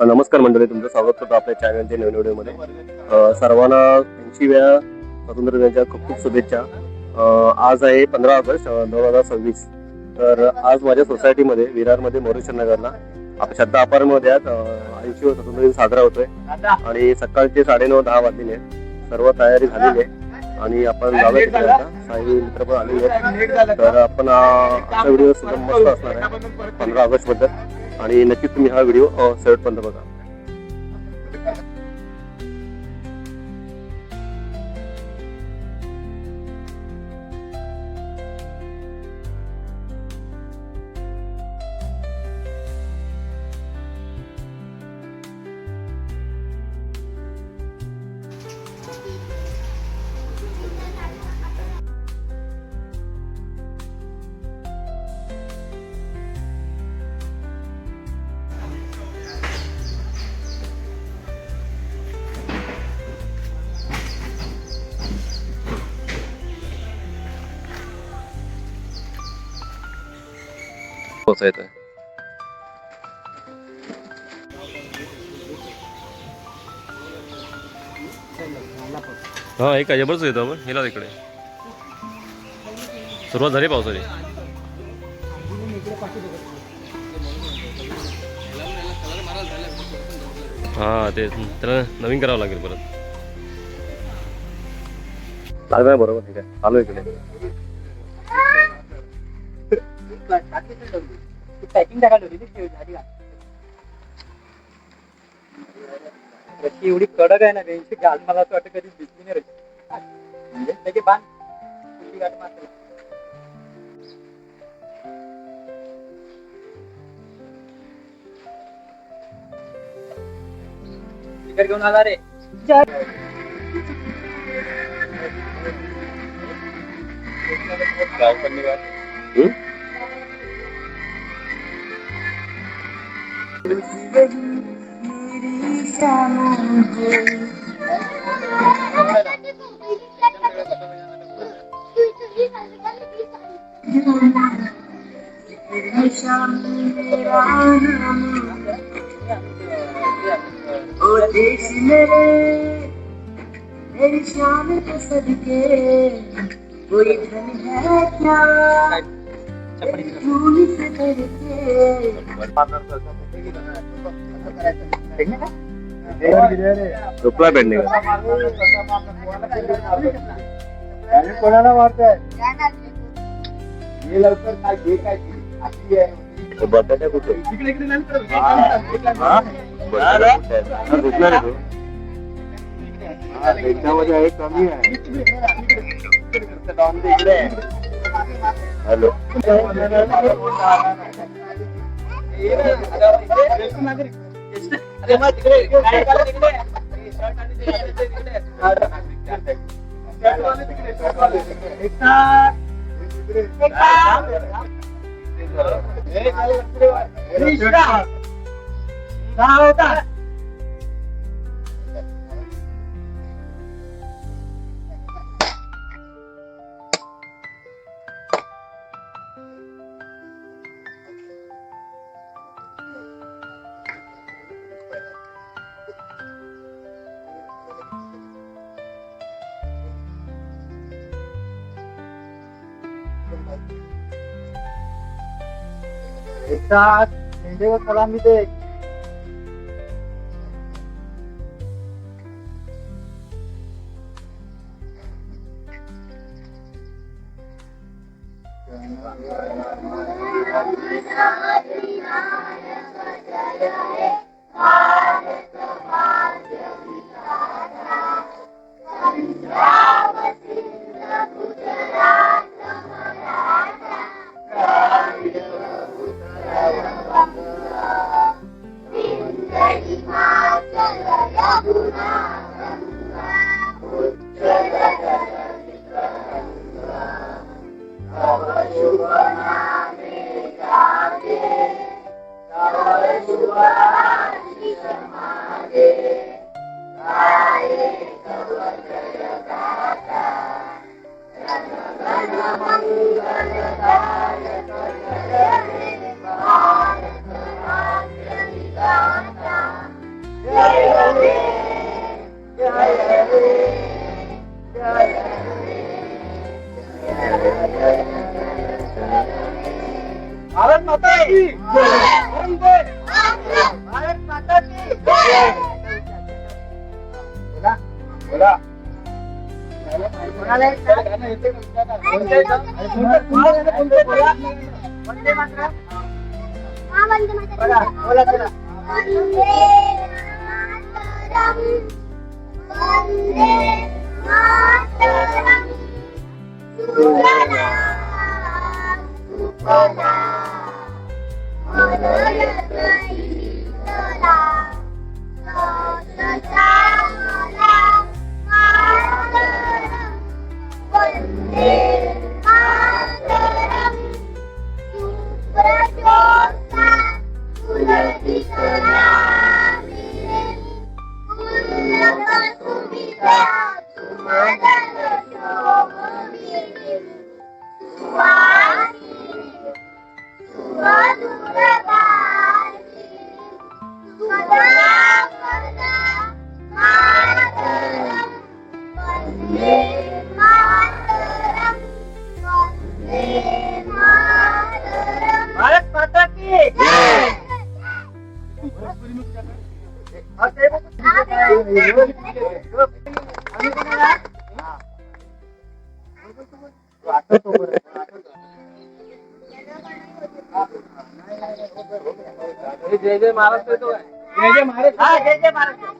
नमस्कार मंडळी, तुमचं स्वागत करतो आपल्या चॅनलच्या नवीन व्हिडिओमध्ये. सर्वांना 80व्या स्वातंत्र्य दिनाच्या खूप खूप शुभेच्छा. आज आहे 15 ऑगस्ट 2026. तर आज माझ्या सोसायटीमध्ये विरारमध्ये मोरेश्वर नगरला श्रद्धा अपार्टमेंटमध्ये 80वा स्वातंत्र्य दिन साजरा होतोय आणि सकाळचे 9:30-10 वाजलेले. सर्व तयारी झालेली आहे आणि आपण जाऊया तिकडे. आता काही मित्र पण आलेले आहेत. तर आपण आजचा व्हिडिओ सुद्धा मस्त असणार आहे 15 ऑगस्ट बद्दल आणि नक्कीच तुम्ही हा व्हिडिओ शेवटपर्यंत बघा. पोचायचं आहे. हा एक काय जबरच येतो आपण हिला तिकडे सुरुवात झाली पावसाची. हा ते त्याला नवीन करावं लागेल परत. लागणार बरोबर. ठीक आहे, चालू इकडे. पॅकिंग टाकायला एवढी कडक आहे ना त्यांची गाल. मला असं वाटतं कधी दिसली नाही म्हणजे त्याची बांध कुठली गाठ मारते. तिकीट घेऊन आला रे. देश मेरे मेरी शान के सदके कोई धन है क्या चूली से करके रुपला पेंडिंग कोणाला मारताय हे लवकर काय घे काय अशी आहे. बटाट्या कुठे इकडे इकडे त्याच्यामध्ये आहे कमी आहे. हॅलो झेंडेवर सलामी दे. Yeah. भारत माता की वंदे भारत माता की बोला बोला कोणाला गाणं येते का? कोणते बोला वंदे मातरम बोला बोला बोला भारत माता की जय जय महाराष्ट्र येतो काय? जय जय महाराष्ट्र हा जय जय महाराष्ट्र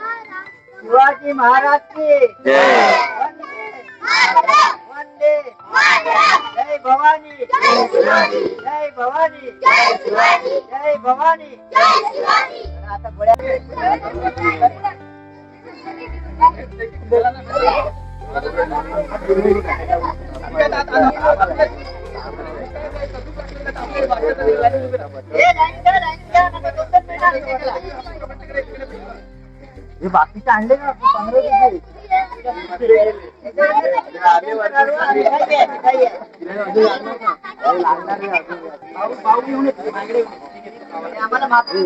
शिवाजी महाराज की वंदे जय भवानी जय भवानी जय भवानी आता गोळ्या हे बाकीचे आणले ना 15 आम्हाला मात्र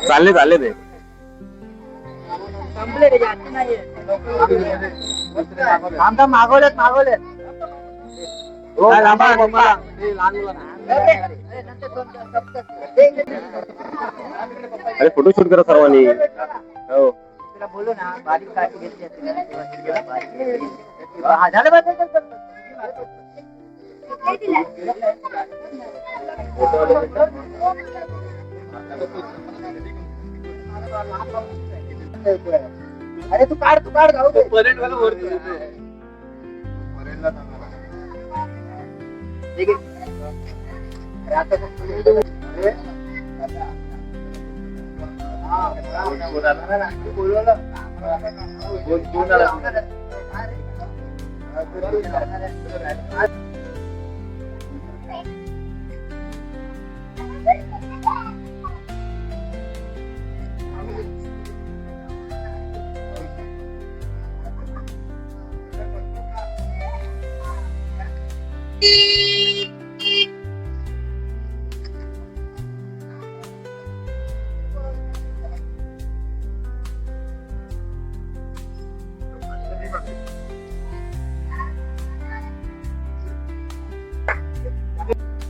चालले चालले ते संपले रे जास्त नाहीये आमचा मागवलेत मागवलेत अरे फोटोशूट करा सर्वांनी हो तुला बोलू ना बारीक काठी घेतली झालं बघ अरे तू काढ जाऊ दे परेड वाला वरती ठीक आहे अरे आता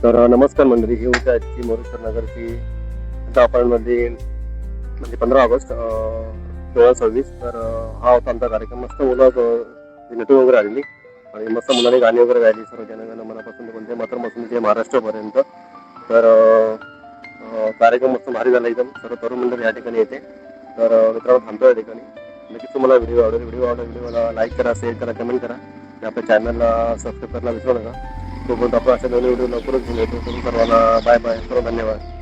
तर नमस्कार मंडळी, ही होती आजची मोरेश्वर नगरची अपार्टमेंटमध्ये म्हणजे 15 ऑगस्ट 2026. तर हा होता आमचा कार्यक्रम. मस्त मुलं नटून वगैरे आलेली आणि मस्त मुलांनी गाणी वगैरे गायली. सर्व जनगण मनापासून ते कोणत्या मातृपासून ते महाराष्ट्रापर्यंत. तर कार्यक्रम मस्त भारी झाला एकदम. सर्व तरुण मंडळी या ठिकाणी येते. तर मित्रांनो थांबतो या ठिकाणी. नक्कीच तुम्हाला व्हिडिओ आवडेल. व्हिडिओला लाईक करा, शेअर करा, कमेंट करा आणि आपल्या चॅनलला सबस्क्राईब करायला विसरू नका. तोपर्यंत आपण अशा नवीन व्हिडिओ लवकरच घेऊन येतो. सर्वांना बाय बाय, सर्व धन्यवाद.